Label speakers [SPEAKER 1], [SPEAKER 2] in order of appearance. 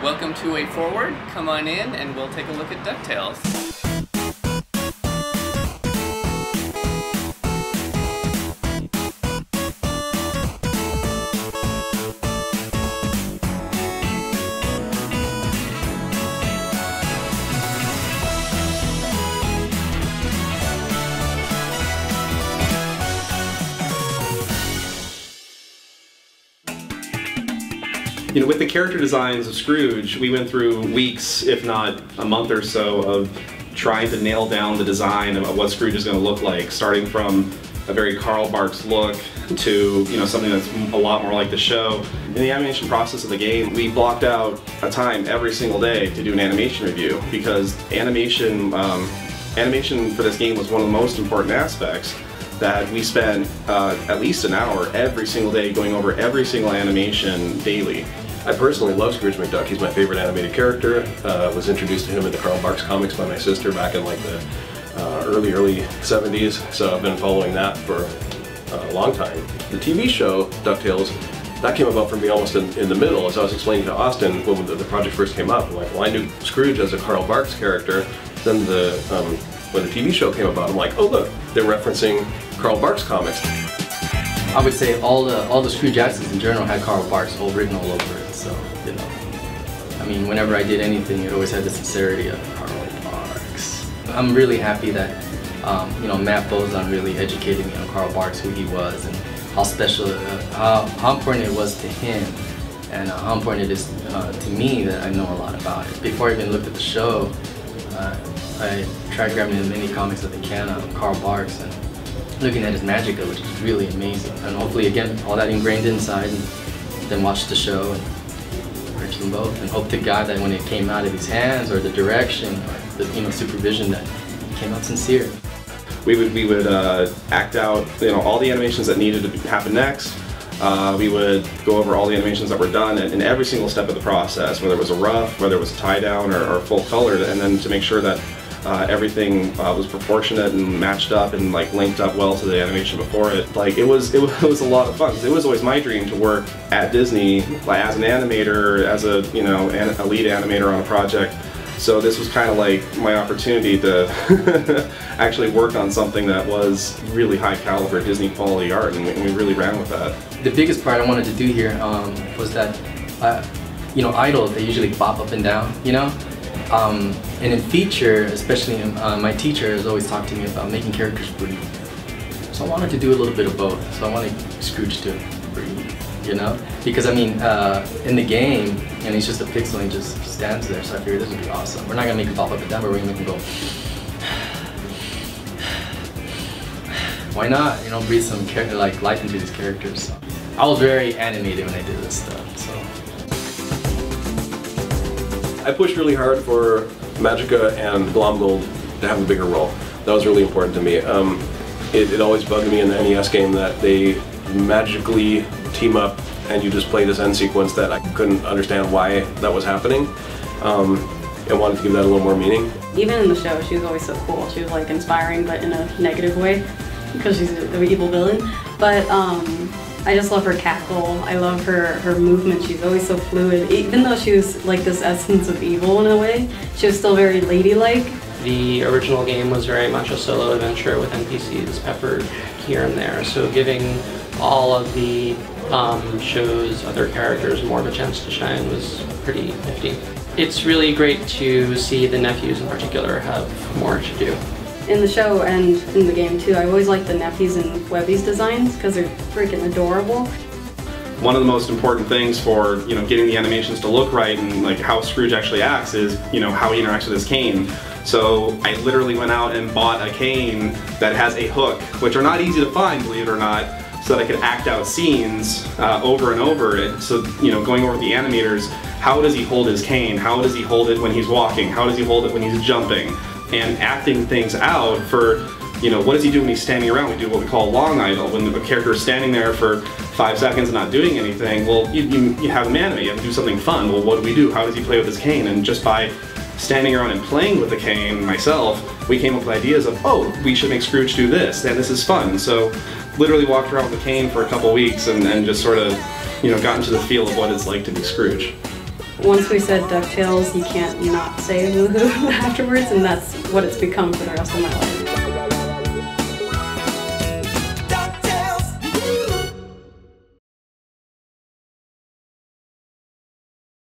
[SPEAKER 1] Welcome to Way Forward. Come on in and we'll take a look at DuckTales.
[SPEAKER 2] You know, with the character designs of Scrooge, we went through weeks, if not a month or so, of trying to nail down the design of what Scrooge is going to look like, starting from a very Carl Barks look to, you know, something that's a lot more like the show. In the animation process of the game, we blocked out a time every single day to do an animation review, because animation for this game was one of the most important aspects. That we spent at least an hour every single day going over every single animation daily.
[SPEAKER 3] I personally love Scrooge McDuck. He's my favorite animated character. Was introduced to him in the Carl Barks comics by my sister back in like the early 70s, so I've been following that for a long time. The TV show, DuckTales, that came about for me almost in the middle. As I was explaining to Austin when the project first came up, I'm like, well, I knew Scrooge as a Carl Barks character. Then when the TV show came about, I'm like, oh look, they're referencing Carl Barks comics.
[SPEAKER 4] I would say all the Scrooge accents in general had Carl Barks all written all over it. So, you know, I mean, whenever I did anything, it always had the sincerity of Carl Barks. I'm really happy that you know, Matt Bozon really educated me on Carl Barks, who he was, and how special, how important it was to him, and how important it is to me that I know a lot about it. Before I even looked at the show, I tried grabbing as many comics as I can of Carl Barks and looking at his Magica, which is really amazing. And hopefully, again, all that ingrained inside, and then watch the show and purchase them both, and hope to God that when it came out of his hands, or the direction, or the, you know, supervision, that it came out sincere.
[SPEAKER 2] We would act out, you know, all the animations that needed to happen next. We would go over all the animations that were done in every single step of the process, whether it was a rough, whether it was a tie down, or full color, and then to make sure that everything was proportionate and matched up and like linked up well to the animation before it. Like it was a lot of fun. It was always my dream to work at Disney, like, as an animator, as a, you know, a lead animator on a project. So this was kind of like my opportunity to actually work on something that was really high caliber Disney quality art, and we really ran with that.
[SPEAKER 4] The biggest part I wanted to do here was that, you know, idols, they usually bop up and down, you know? And in feature, especially my teacher has always talked to me about making characters breathe. So I wanted to do a little bit of both. So I wanted Scrooge to breathe, you know? Because I mean, in the game, and he's just a pixel and he just stands there, so I figured this would be awesome. We're not gonna make him pop up and down, but we're gonna make him go. Why not? You know, breathe some like life into these characters. So I was very animated when I did this stuff. So
[SPEAKER 3] I pushed really hard for Magica and Glomgold to have a bigger role. That was really important to me. It always bugged me in the NES game that they magically team up and you just play this end sequence that I couldn't understand why that was happening, and wanted to give that a little more meaning.
[SPEAKER 5] Even in the show, she was always so cool. She was like inspiring, but in a negative way, because she's an evil villain. But I just love her cackle. I love her movement. She's always so fluid. Even though she was like this essence of evil in a way, she was still very ladylike.
[SPEAKER 6] The original game was very much a solo adventure with NPCs peppered here and there, so giving all of the show's other characters more of a chance to shine was pretty nifty. It's really great to see the nephews in particular have more to do.
[SPEAKER 5] In the show and in the game too, I always like the nephews and Webby's designs because they're freaking adorable.
[SPEAKER 2] One of the most important things for, you know, getting the animations to look right and like how Scrooge actually acts is, you know, how he interacts with his cane. So I literally went out and bought a cane that has a hook, which are not easy to find, believe it or not, so that I could act out scenes over and over. So, you know, going over the animators, how does he hold his cane? How does he hold it when he's walking? How does he hold it when he's jumping? And acting things out for, you know, what does he do when he's standing around? We do what we call a long idle. When the character is standing there for 5 seconds and not doing anything, well, you have him animate, you have to do something fun. Well, what do we do? How does he play with his cane? And just by standing around and playing with the cane myself, we came up with ideas of, oh, we should make Scrooge do this, and this is fun. So literally walked around with the cane for a couple weeks and just sort of, you know, got into the feel of what it's like to be Scrooge.
[SPEAKER 5] once we said DuckTales, you can't not say woohoo afterwards, and that's what it's become for the rest of my life.